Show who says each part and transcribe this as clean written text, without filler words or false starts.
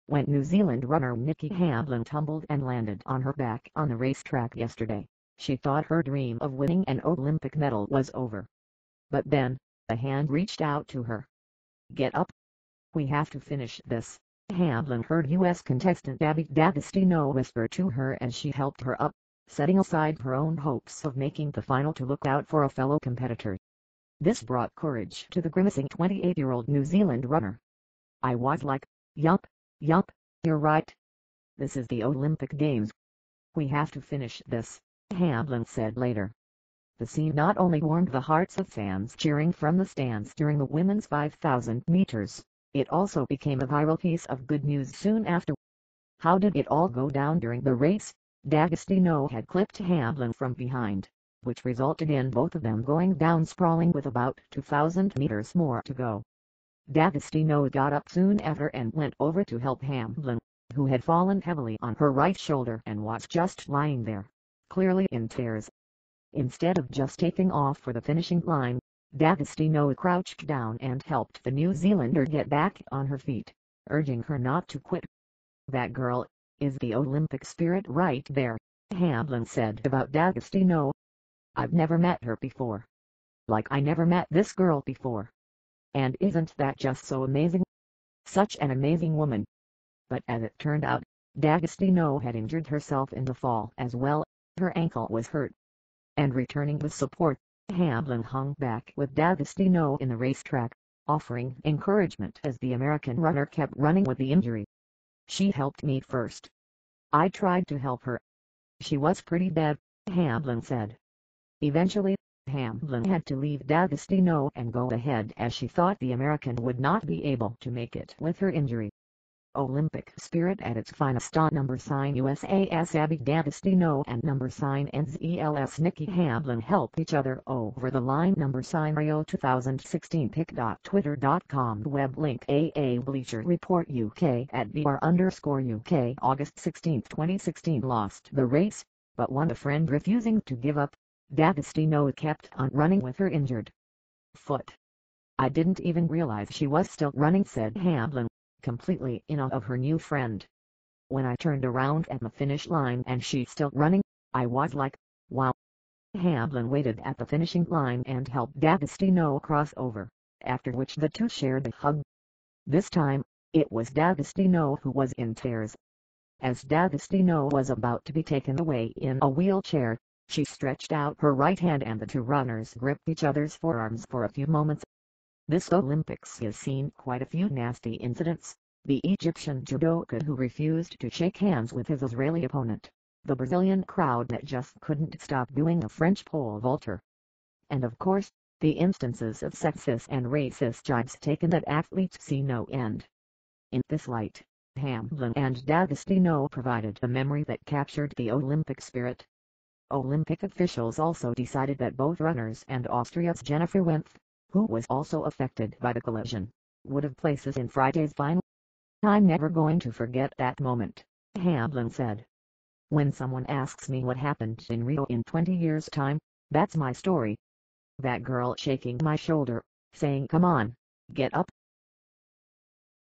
Speaker 1: when New Zealand runner Nikki Hamblin tumbled and landed on her back on the racetrack yesterday. She thought her dream of winning an Olympic medal was over. But then, a hand reached out to her. "Get up. We have to finish this," Hamblin heard U.S. contestant Abby D'Agostino whisper to her as she helped her up, setting aside her own hopes of making the final to look out for a fellow competitor. This brought courage to the grimacing 28-year-old New Zealand runner. "I was like, yup, you're right. This is the Olympic Games. We have to finish this," Hamblin said later. The scene not only warmed the hearts of fans cheering from the stands during the women's 5,000 meters, it also became a viral piece of good news soon after. How did it all go down during the race? D'Agostino had clipped Hamblin from behind, which resulted in both of them going down sprawling with about 2,000 meters more to go. D'Agostino got up soon after and went over to help Hamblin, who had fallen heavily on her right shoulder and was just lying there, clearly in tears. Instead of just taking off for the finishing line, D'Agostino crouched down and helped the New Zealander get back on her feet, urging her not to quit. "That girl is the Olympic spirit right there," Hamblin said about D'Agostino. "I've never met her before. Like I never met this girl before. And isn't that just so amazing? Such an amazing woman." But as it turned out, D'Agostino had injured herself in the fall as well. Her ankle was hurt. And returning with support, Hamblin hung back with D'Agostino in the racetrack, offering encouragement as the American runner kept running with the injury. "She helped me first. I tried to help her. She was pretty bad," Hamblin said. Eventually, Hamblin had to leave D'Agostino and go ahead as she thought the American would not be able to make it with her injury. Olympic spirit at its finest on USAS Abby D'Agostino and NZELS Nikki Hamblin helped each other over the line. Rio 2016 pic.twitter.com web link AA Bleacher Report UK at BR_UK August 16, 2016 lost the race, but won a friend refusing to give up. D'Agostino kept on running with her injured foot. "I didn't even realize she was still running," said Hamblin, completely in awe of her new friend. "When I turned around at the finish line and she's still running, I was like, wow." Hamblin waited at the finishing line and helped D'Agostino cross over, after which the two shared a hug. This time, it was D'Agostino who was in tears. As D'Agostino was about to be taken away in a wheelchair, she stretched out her right hand and the two runners gripped each other's forearms for a few moments. This Olympics has seen quite a few nasty incidents. The Egyptian judoka who refused to shake hands with his Israeli opponent. The Brazilian crowd that just couldn't stop doing a French pole vaulter. And of course, the instances of sexist and racist jibes taken that athletes see no end. In this light, Hamblin and D'Agostino provided a memory that captured the Olympic spirit. Olympic officials also decided that both runners and Austria's Jennifer Wenth, who was also affected by the collision, would have places in Friday's final. "I'm never going to forget that moment," Hamblin said. "When someone asks me what happened in Rio in 20 years' time, that's my story. That girl shaking my shoulder, saying come on, get up,